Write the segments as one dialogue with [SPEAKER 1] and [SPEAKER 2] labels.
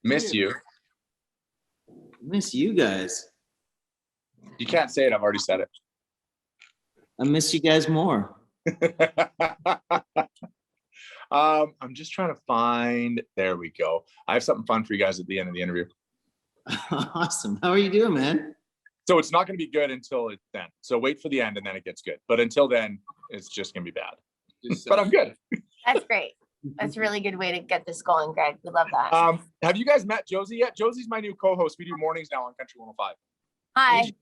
[SPEAKER 1] Miss you.
[SPEAKER 2] Miss you guys.
[SPEAKER 1] You can't say it. I've already said it.
[SPEAKER 2] I miss you guys more.
[SPEAKER 1] I'm just trying to find. There we go. I have something fun for you guys at the end of the interview.
[SPEAKER 2] Awesome. How are you doing, man?
[SPEAKER 1] So it's not going to be good until it's then. So wait for the end and then it gets good. But until then, it's just going to be bad. But I'm good.
[SPEAKER 3] That's great. That's a really good way to get this going, Greg. We love that.
[SPEAKER 1] Have you guys met Josie yet? Josie's my new co-host. We do mornings now on Country 105.
[SPEAKER 3] Hi.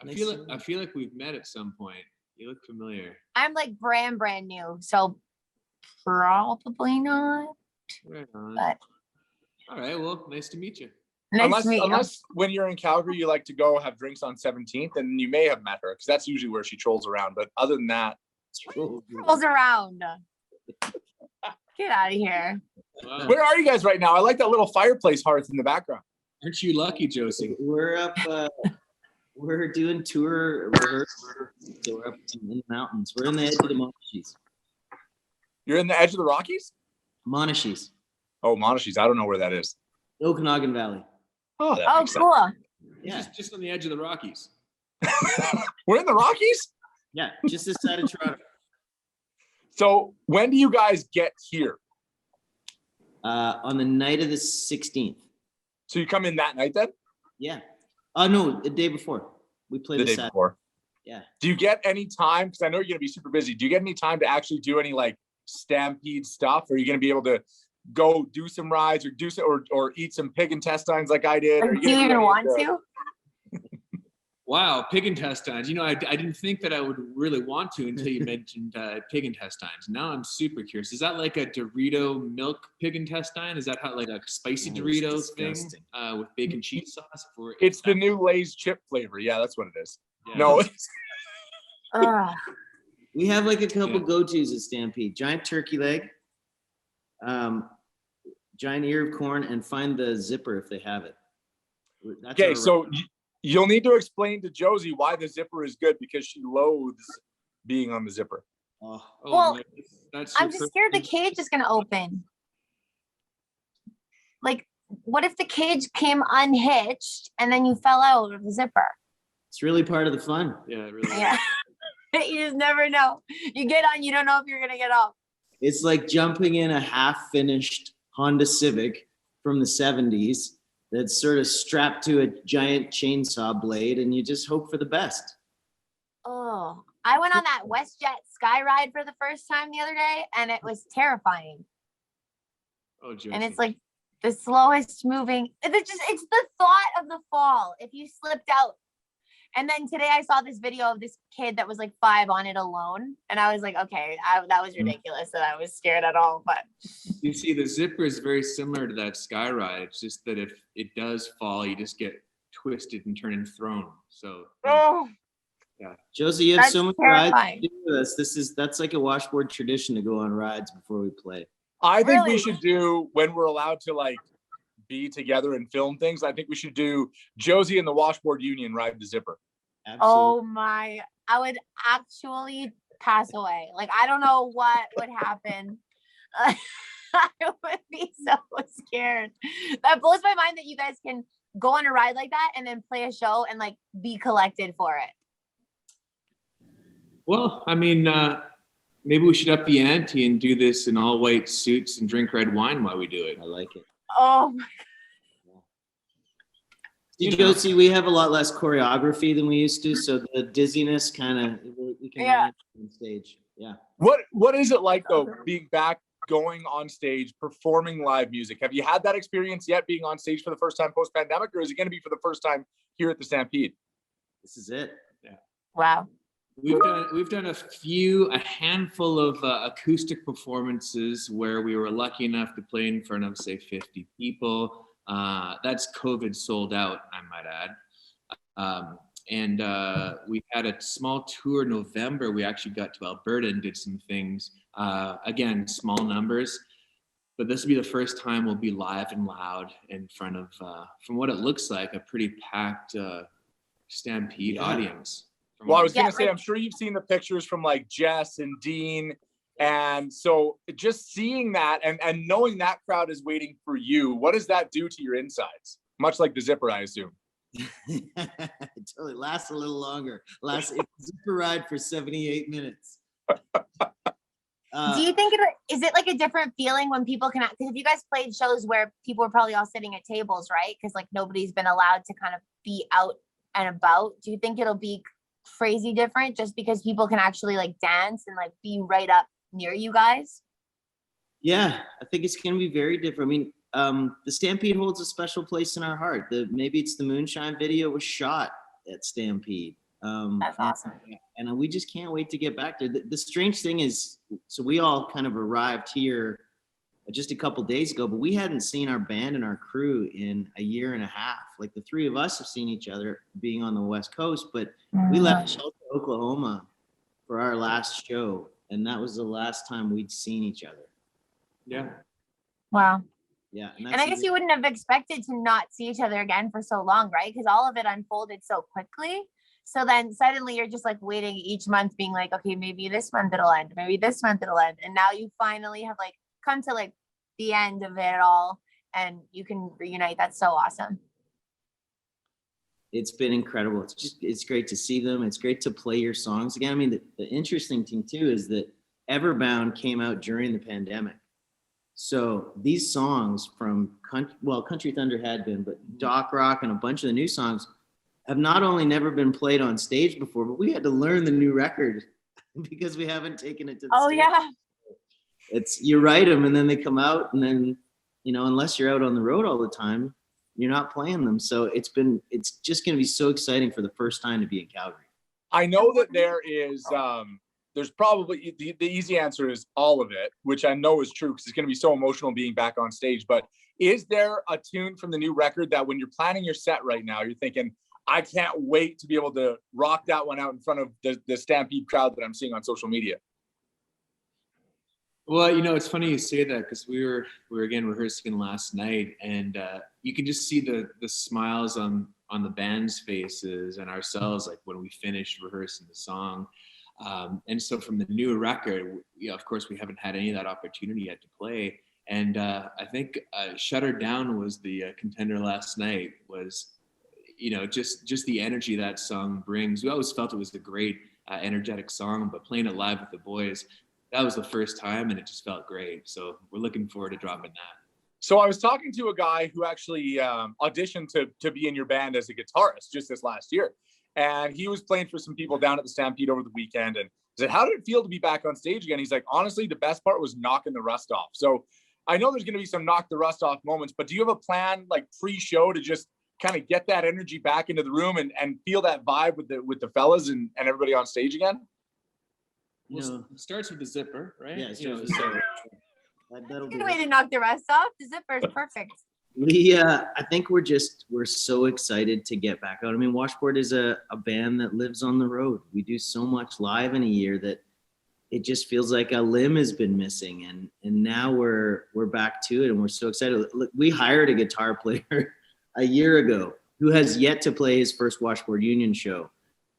[SPEAKER 4] I feel like we've met at some point. You look familiar.
[SPEAKER 3] I'm like brand new, so probably not.
[SPEAKER 4] Right on.
[SPEAKER 3] But
[SPEAKER 4] all right. Well, nice to meet you.
[SPEAKER 1] Unless when you're in Calgary, you like to go have drinks on 17th, and you may have met her because that's usually where she trolls around. But other than that,
[SPEAKER 3] trolls around. Get out of here.
[SPEAKER 4] Wow.
[SPEAKER 1] Where are you guys right now? I like that little fireplace hearth in the background.
[SPEAKER 4] Aren't you lucky, Josie?
[SPEAKER 2] We're up. We're doing tour rehearsal. So we're up in the mountains. We're in the edge of the Monashees.
[SPEAKER 1] You're in the edge of the Rockies?
[SPEAKER 2] Monashees.
[SPEAKER 1] Oh, Monashees. I don't know where that is.
[SPEAKER 2] Okanagan Valley.
[SPEAKER 1] Oh, that
[SPEAKER 3] Oh,
[SPEAKER 1] makes
[SPEAKER 3] cool.
[SPEAKER 1] sense.
[SPEAKER 2] Yeah.
[SPEAKER 4] Just on the edge of the Rockies.
[SPEAKER 1] We're in the Rockies?
[SPEAKER 2] Yeah, just this side of Toronto.
[SPEAKER 1] So when do you guys get here?
[SPEAKER 2] On the night of the 16th.
[SPEAKER 1] So you come in that night then?
[SPEAKER 2] Yeah. Oh, no, the day before. We played
[SPEAKER 1] The day
[SPEAKER 2] Saturday.
[SPEAKER 1] before.
[SPEAKER 2] Yeah.
[SPEAKER 1] Do you get any time? Because I know you're going to be super busy. Do you get any time to actually do any like Stampede stuff? Or are you going to be able to go do some rides or eat some pig intestines like I did?
[SPEAKER 3] Do you even want to?
[SPEAKER 4] Wow, pig intestines. You know, I didn't think that I would really want to until you mentioned pig intestines. Now I'm super curious. Is that like a Dorito milk pig intestine? Is that how like a spicy Doritos thing with bacon cheese sauce?
[SPEAKER 1] It's the new Lay's chip flavor. Yeah, that's what it is.
[SPEAKER 4] Yeah.
[SPEAKER 1] No.
[SPEAKER 2] We have like a couple go-tos at Stampede. Giant turkey leg, giant ear of corn, and find the zipper if they have it. That's
[SPEAKER 1] okay, so you'll need to explain to Josie why the zipper is good because she loathes being on the zipper.
[SPEAKER 3] Well, I'm just scared the cage is going to open. Like, what if the cage came unhitched and then you fell out of the zipper?
[SPEAKER 2] It's really part of the fun.
[SPEAKER 4] Yeah, it really.
[SPEAKER 3] Yeah. You just never know. You get on, you don't know if you're going to get off.
[SPEAKER 2] It's like jumping in a half-finished Honda Civic from the 70s that's sort of strapped to a giant chainsaw blade, and you just hope for the best.
[SPEAKER 3] Oh, I went on that WestJet Sky Ride for the first time the other day, and it was terrifying.
[SPEAKER 4] Oh, Josie.
[SPEAKER 3] And it's like the slowest moving. It's the thought of the fall. If you slipped out. And then today I saw this video of this kid that was like 5 on it alone. And I was like, okay, that was ridiculous that I was scared at all. But
[SPEAKER 4] you see, the zipper is very similar to that Sky Ride. It's just that if it does fall, you just get twisted and turned and thrown. So, yeah.
[SPEAKER 2] Josie, you have so much
[SPEAKER 3] terrifying.
[SPEAKER 2] rides to do with us. That's like a Washboard tradition to go on rides before we play.
[SPEAKER 1] I think we should do, when we're allowed to like be together and film things, I think we should do Josie and the Washboard Union ride the zipper.
[SPEAKER 2] Absolutely.
[SPEAKER 3] Oh my, I would actually pass away. Like, I don't know what would happen. I would be so scared. That blows my mind that you guys can go on a ride like that and then play a show and like be collected for it.
[SPEAKER 4] Well, I mean, maybe we should up the ante and do this in all white suits and drink red wine while we do it.
[SPEAKER 2] I like it.
[SPEAKER 3] Oh my God.
[SPEAKER 2] See, Josie, we have a lot less choreography than we used to, so the dizziness kind of we can manage on stage. Yeah.
[SPEAKER 1] What is it like though, being back, going on stage, performing live music? Have you had that experience yet, being on stage for the first time post-pandemic, or is it going to be for the first time here at the Stampede?
[SPEAKER 2] This is it.
[SPEAKER 4] Yeah.
[SPEAKER 3] Wow.
[SPEAKER 4] We've done a handful of acoustic performances where we were lucky enough to play in front of, say, 50 people. That's COVID sold out, I might add. We had a small tour in November. We actually got to Alberta and did some things. Again, small numbers, but this will be the first time we'll be live and loud in front of, from what it looks like, a pretty packed Stampede audience.
[SPEAKER 1] Well, I was going to say, I'm sure you've seen the pictures from like Jess and Dean And so just seeing that and knowing that crowd is waiting for you, what does that do to your insides? Much like the zipper, I assume.
[SPEAKER 2] Until it lasts a little longer. It's a zipper ride for 78 minutes.
[SPEAKER 3] Do you think is it like a different feeling when people can, because if you guys played shows where people were probably all sitting at tables, right? Because like nobody's been allowed to kind of be out and about. Do you think it'll be crazy different just because people can actually like dance and like be right up near you guys?
[SPEAKER 2] Yeah, I think it's going to be very different. I mean, the Stampede holds a special place in our heart. Maybe it's the Moonshine video was shot at Stampede.
[SPEAKER 3] That's awesome.
[SPEAKER 2] And we just can't wait to get back there. The strange thing is, so we all kind of arrived here just a couple days ago, but we hadn't seen our band and our crew in a year and a half. Like the three of us have seen each other being on the West Coast, but we left Tulsa, Oklahoma for our last show. And that was the last time we'd seen each other.
[SPEAKER 4] Yeah.
[SPEAKER 3] Wow.
[SPEAKER 2] Yeah.
[SPEAKER 3] And I guess you wouldn't have expected to not see each other again for so long, right? Because all of it unfolded so quickly. So then suddenly you're just like waiting each month being like, okay, maybe this month it'll end. Maybe this month it'll end. And now you finally have like come to like the end of it all and you can reunite. That's so awesome.
[SPEAKER 2] It's been incredible. It's great to see them. It's great to play your songs again. I mean, the interesting thing too is that Everbound came out during the pandemic. So these songs from Country Thunder had been, but Doc Rock and a bunch of the new songs have not only never been played on stage before, but we had to learn the new record because we haven't taken it to the stage.
[SPEAKER 3] Yeah.
[SPEAKER 2] You write them and then they come out, and then, unless you're out on the road all the time, you're not playing them. So it's just going to be so exciting for the first time to be in Calgary.
[SPEAKER 1] I know that there's probably the easy answer is all of it, which I know is true because it's going to be so emotional being back on stage. But is there a tune from the new record that when you're planning your set right now, you're thinking, I can't wait to be able to rock that one out in front of the Stampede crowd that I'm seeing on social media?
[SPEAKER 4] Well, it's funny you say that because we were again rehearsing last night, and you can just see the smiles on the band's faces and ourselves, like when we finished rehearsing the song. And so from the new record, of course, we haven't had any of that opportunity yet to play. And I think Shut Her Down was the contender last night. Was just the energy that song brings. We always felt it was a great energetic song, but playing it live with the boys, that was the first time, and it just felt great. So we're looking forward to dropping that.
[SPEAKER 1] So I was talking to a guy who actually auditioned to be in your band as a guitarist just this last year. And he was playing for some people down at the Stampede over the weekend. And I said, how did it feel to be back on stage again? He's like, honestly, the best part was knocking the rust off. So I know there's going to be some knock the rust off moments, but do you have a plan like pre-show to just kind of get that energy back into the room and feel that vibe with the fellas and everybody on stage again?
[SPEAKER 4] Well, it starts with the zipper, right?
[SPEAKER 2] Yeah, that'll be
[SPEAKER 3] Good way to knock the rust off. The zipper is perfect.
[SPEAKER 2] I think we're so excited to get back out. I mean, Washboard is a band that lives on the road. We do so much live in a year that it just feels like a limb has been missing, and now we're back to it, and we're so excited. Look, we hired a guitar player a year ago who has yet to play his first Washboard Union show.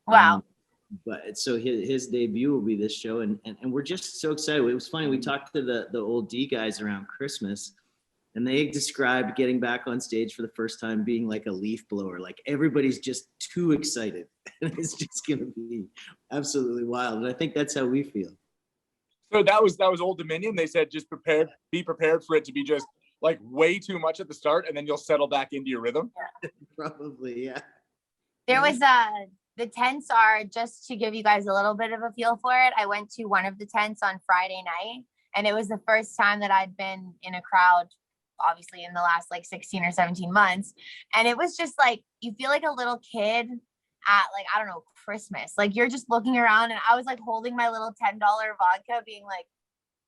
[SPEAKER 3] Wow.
[SPEAKER 2] But so his debut will be this show, and we're just so excited. It was funny. We talked to the old D guys around Christmas, and they described getting back on stage for the first time being like a leaf blower. Like everybody's just too excited, and it's just going to be absolutely wild. And I think that's how we feel.
[SPEAKER 1] So that was Old Dominion. They said just be prepared for it to be just like way too much at the start, and then you'll settle back into your rhythm.
[SPEAKER 3] Yeah.
[SPEAKER 2] Probably, yeah.
[SPEAKER 3] There was the tents are, just to give you guys a little bit of a feel for it. I went to one of the tents on Friday night, and it was the first time that I'd been in a crowd, obviously in the last like 16 or 17 months. And it was just like, you feel like a little kid at like, I don't know, Christmas. Like you're just looking around, and I was like holding my little $10 vodka being like,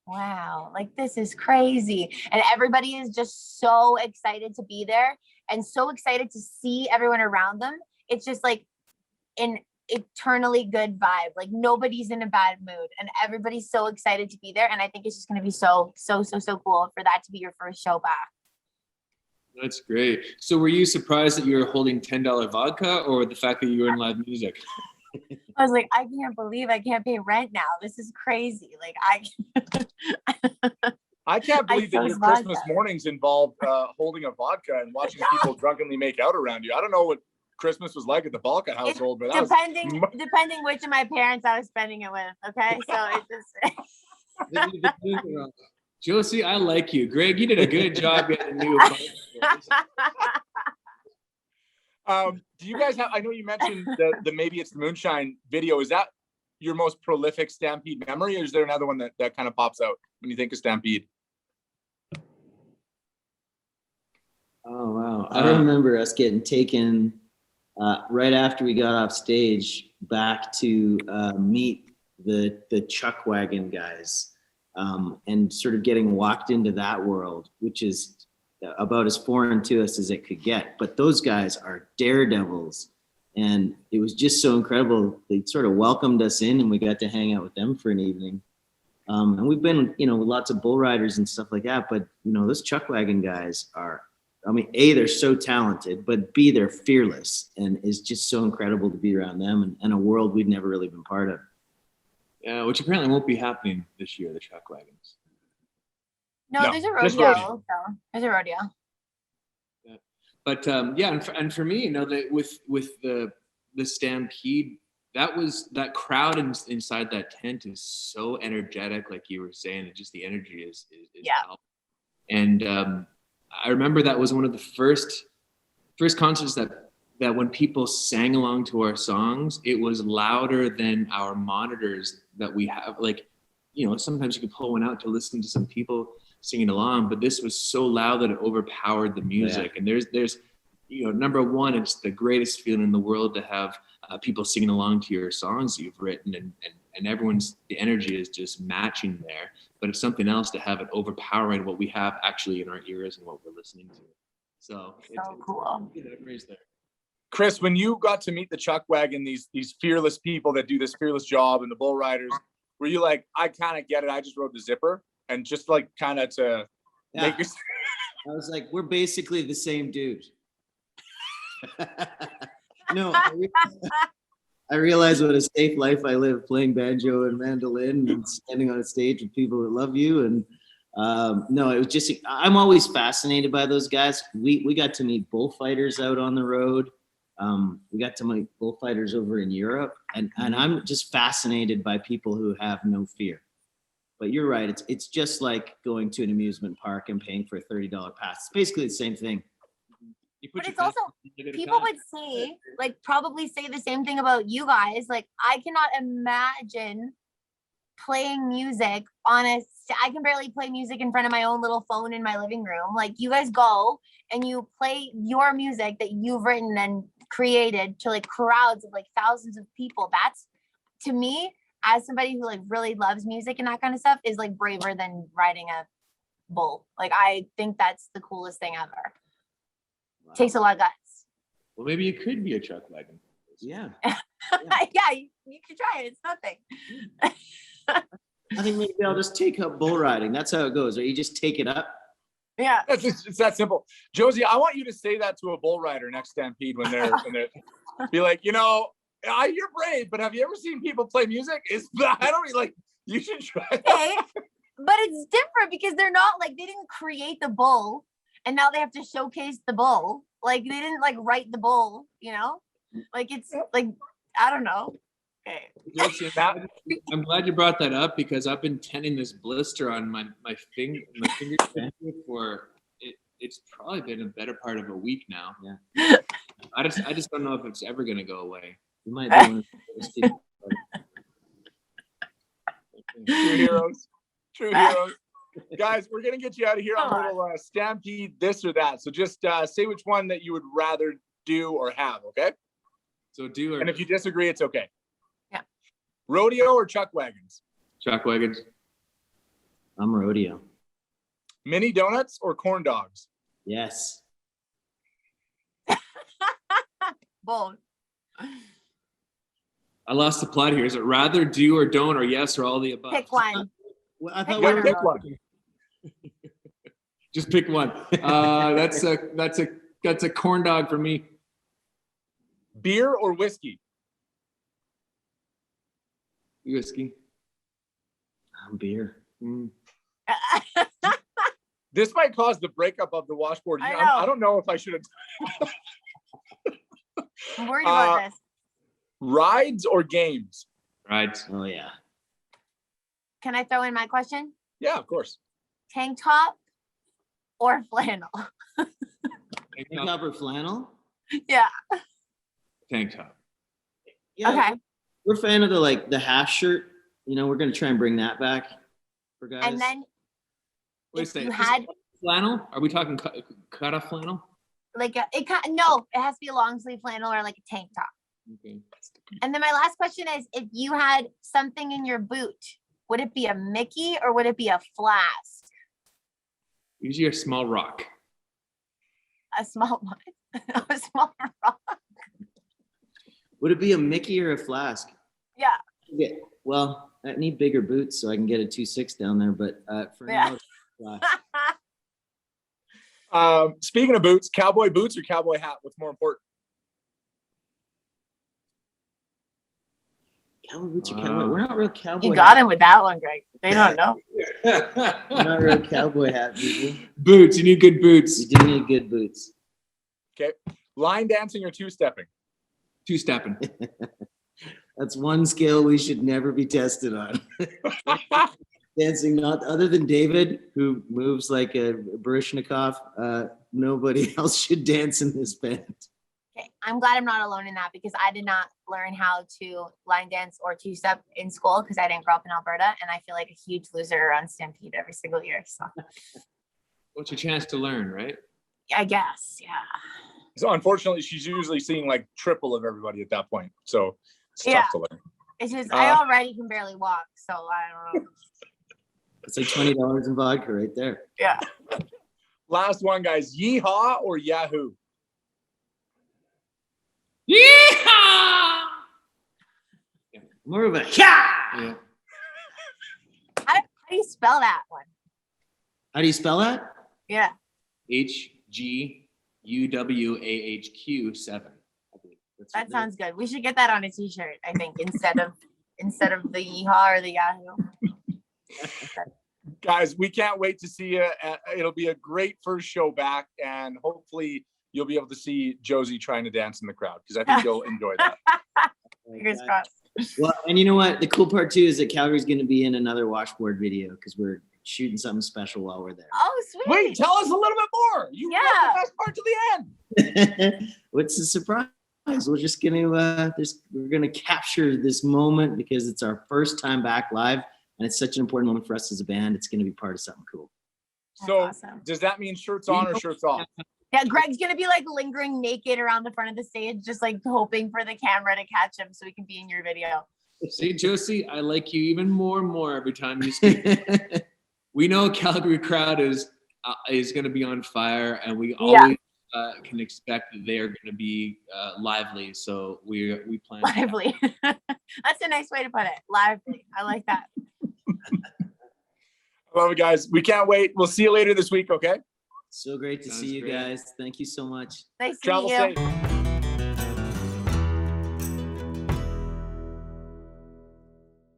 [SPEAKER 3] wow, like this is crazy. And everybody is just so excited to be there and so excited to see everyone around them. It's just like an eternally good vibe. Like nobody's in a bad mood, and everybody's so excited to be there. And I think it's just going to be so cool for that to be your first show back.
[SPEAKER 4] That's great. So were you surprised that you were holding $10 vodka, or the fact that you were in live music?
[SPEAKER 3] I was like, I can't believe I can't pay rent now. This is crazy. Like
[SPEAKER 1] I can't believe that
[SPEAKER 3] chose
[SPEAKER 1] your
[SPEAKER 3] vodka.
[SPEAKER 1] Christmas mornings involved holding a vodka and watching people drunkenly make out around you. I don't know what Christmas was like at the Balka household, but that
[SPEAKER 3] depending which of my parents I was spending it with. Okay, so it just.
[SPEAKER 4] Josie, I like you. Gregg, you did a good job getting a new
[SPEAKER 1] do you guys have, I know you mentioned the Maybe It's the Moonshine video. Is that your most prolific Stampede memory, or is there another one that kind of pops out when you think of Stampede?
[SPEAKER 2] Oh, wow. I remember us getting taken right after we got off stage back to meet the Chuck Wagon guys, and sort of getting walked into that world, which is about as foreign to us as it could get. But those guys are daredevils, and it was just so incredible. They sort of welcomed us in, and we got to hang out with them for an evening. And we've been, with lots of bull riders and stuff like that. But, those Chuck Wagon guys are, A, they're so talented, but B, they're fearless, and it's just so incredible to be around them and a world we'd never really been part of.
[SPEAKER 4] Yeah, which apparently won't be happening this year, the Chuck Wagons.
[SPEAKER 3] No, there's a rodeo. So there's a rodeo.
[SPEAKER 4] Yeah. But and for me, with the Stampede, that crowd inside that tent is so energetic, like you were saying, that just the energy is palpable. And I remember that was one of the first concerts that when people sang along to our songs, it was louder than our monitors that we have. Like, sometimes you could pull one out to listen to some people singing along, but this was so loud that it overpowered the music. Yeah. And there's number one, it's the greatest feeling in the world to have people singing along to your songs you've written, and everyone's, the energy is just matching there. But it's something else to have it overpowering what we have actually in our ears and what we're listening to. So it's
[SPEAKER 3] cool.
[SPEAKER 4] There.
[SPEAKER 1] Chris, when you got to meet the Chuck Wagon, these fearless people that do this fearless job, and the bull riders, were you like, I kind of get it, I just rode the zipper, and just like kind of to make your...
[SPEAKER 2] I was like, we're basically the same dude. No, I realize what a safe life I live, playing banjo and mandolin and standing on a stage with people that love you. And no, it was just, I'm always fascinated by those guys. We got to meet bullfighters out on the road. We got to meet bullfighters over in Europe, and I'm just fascinated by people who have no fear. But you're right, it's just like going to an amusement park and paying for a $30 pass. It's basically the same thing.
[SPEAKER 3] But it's also, people would say, like, probably say the same thing about you guys. Like, I cannot imagine playing music I can barely play music in front of my own little phone in my living room. Like, you guys go and you play your music that you've written and created to like crowds of like thousands of people. That's, to me, as somebody who like really loves music and that kind of stuff, is like braver than riding a bull. Like, I think that's the coolest thing ever. Wow. Takes a lot of guts.
[SPEAKER 4] Well, maybe you could be a Chuck Wagon.
[SPEAKER 2] Yeah.
[SPEAKER 3] Yeah, you could try it. It's nothing.
[SPEAKER 2] I think maybe I'll just take up bull riding. That's how it goes. Or you just take it up.
[SPEAKER 3] Yeah.
[SPEAKER 1] It's that simple. Josie, I want you to say that to a bull rider next Stampede when they're be like, you're brave, but have you ever seen people play music? I don't like, you should try that.
[SPEAKER 3] Okay. But it's different because they're not like, they didn't create the bull and now they have to showcase the bull. Like, they didn't like write the bull, like, it's like, I don't know. Okay.
[SPEAKER 4] Josie, I'm glad you brought that up, because I've been tending this blister on my finger for it's probably been a better part of a week now.
[SPEAKER 2] Yeah.
[SPEAKER 4] I just don't know if it's ever gonna go away.
[SPEAKER 2] You might be one of those people.
[SPEAKER 1] True heroes. Guys, we're gonna get you out of here on a little Stampede this or that. So just say which one that you would rather do or have, okay?
[SPEAKER 4] So do or...
[SPEAKER 1] And if you disagree, it's okay.
[SPEAKER 3] Yeah.
[SPEAKER 1] Rodeo or Chuck Wagons?
[SPEAKER 4] Chuck Wagons.
[SPEAKER 2] I'm rodeo.
[SPEAKER 1] Mini donuts or corn dogs?
[SPEAKER 2] Yes.
[SPEAKER 3] Both.
[SPEAKER 4] I lost the plot here. Is it rather, do, or don't, or yes, or all the above?
[SPEAKER 3] Pick one.
[SPEAKER 2] Well, I thought
[SPEAKER 1] You gotta pick one.
[SPEAKER 4] Just pick one. That's a corn dog for me.
[SPEAKER 1] Beer or whiskey?
[SPEAKER 4] Whiskey.
[SPEAKER 2] Beer.
[SPEAKER 1] This might cause the breakup of the washboard.
[SPEAKER 3] I know.
[SPEAKER 1] I don't know if I should have.
[SPEAKER 3] I'm worried about this.
[SPEAKER 1] Rides or games?
[SPEAKER 4] Right.
[SPEAKER 2] Oh yeah.
[SPEAKER 3] Can I throw in my question?
[SPEAKER 1] Yeah, of course.
[SPEAKER 3] Tank top or flannel?
[SPEAKER 4] Tank
[SPEAKER 2] Tank top or flannel?
[SPEAKER 3] Yeah.
[SPEAKER 4] Tank top.
[SPEAKER 2] Yeah.
[SPEAKER 3] Okay.
[SPEAKER 2] We're a fan of the half shirt. We're gonna try and bring that back for guys.
[SPEAKER 3] And then
[SPEAKER 4] Wait a
[SPEAKER 3] if
[SPEAKER 4] second.
[SPEAKER 3] you had
[SPEAKER 4] Flannel? Are we talking cut off flannel?
[SPEAKER 3] it has to be a long sleeve flannel or like a tank top.
[SPEAKER 4] Okay.
[SPEAKER 3] And then my last question is, if you had something in your boot, would it be a Mickey or would it be a flask?
[SPEAKER 4] Usually a small rock.
[SPEAKER 3] A small one. A small rock.
[SPEAKER 2] Would it be a Mickey or a flask?
[SPEAKER 3] Yeah.
[SPEAKER 2] Yeah. Well, I need bigger boots so I can get a 2.6 down there. But for
[SPEAKER 3] Yeah.
[SPEAKER 2] now, it's flask.
[SPEAKER 1] Speaking of boots, cowboy boots or cowboy hat? What's more important?
[SPEAKER 2] Cowboy boots or cowboy? We're not real cowboy.
[SPEAKER 3] You got him with that one, Greg. They don't know.
[SPEAKER 2] We're not real cowboy hat people.
[SPEAKER 4] Boots. You need good boots.
[SPEAKER 2] You do need good boots.
[SPEAKER 1] Okay. Line dancing or two-stepping?
[SPEAKER 4] Two-stepping.
[SPEAKER 2] That's one skill we should never be tested on. Dancing, not other than David, who moves like a Baryshnikov. Nobody else should dance in this band.
[SPEAKER 3] Okay. I'm glad I'm not alone in that because I did not learn how to line dance or two-step in school because I didn't grow up in Alberta, and I feel like a huge loser around Stampede every single year. So
[SPEAKER 4] What's your chance to learn, right?
[SPEAKER 3] I guess, yeah.
[SPEAKER 1] So unfortunately, she's usually seeing like triple of everybody at that point. So it's
[SPEAKER 3] Yeah.
[SPEAKER 1] tough to learn.
[SPEAKER 3] It's just I already can barely walk, so I don't know.
[SPEAKER 2] It's like $20 in vodka right there.
[SPEAKER 3] Yeah.
[SPEAKER 1] Last one, guys. Yeehaw or Yahoo?
[SPEAKER 4] Yeah.
[SPEAKER 2] More of a yeah.
[SPEAKER 4] Yeah.
[SPEAKER 3] How do you spell that one?
[SPEAKER 2] How do you spell that?
[SPEAKER 3] Yeah.
[SPEAKER 4] HGUWAHQ7.
[SPEAKER 3] That sounds good. We should get that on a t-shirt, I think, instead of the yeehaw or the Yahoo.
[SPEAKER 1] Guys, we can't wait to see you. It'll be a great first show back, and hopefully you'll be able to see Josie trying to dance in the crowd because I think you'll enjoy that.
[SPEAKER 3] Fingers crossed.
[SPEAKER 2] Well, and you know what? The cool part too is that Calgary's going to be in another Washboard video because we're shooting something special while we're there.
[SPEAKER 3] Oh, sweet.
[SPEAKER 1] Wait, tell us a little bit more. You left the best part to the end.
[SPEAKER 2] What's the surprise? We're just going to we're going to capture this moment because it's our first time back live, and it's such an important moment for us as a band. It's going to be part of something cool.
[SPEAKER 1] So
[SPEAKER 3] awesome.
[SPEAKER 1] Does that mean shirts on or shirts off?
[SPEAKER 3] Yeah, Greg's gonna be like lingering naked around the front of the stage, just like hoping for the camera to catch him so he can be in your video.
[SPEAKER 4] See, Josie, I like you even more and more every time you speak. We know Calgary crowd is going to be on fire, and we always can expect that they are going to be lively. So we plan
[SPEAKER 3] lively. That's a nice way to put it. Lively. I like that.
[SPEAKER 1] I love it, guys. We can't wait. We'll see you later this week. Okay.
[SPEAKER 2] So great to see you guys. Thank you so much.
[SPEAKER 3] Nice to
[SPEAKER 1] Travel
[SPEAKER 3] meet you.
[SPEAKER 1] safe.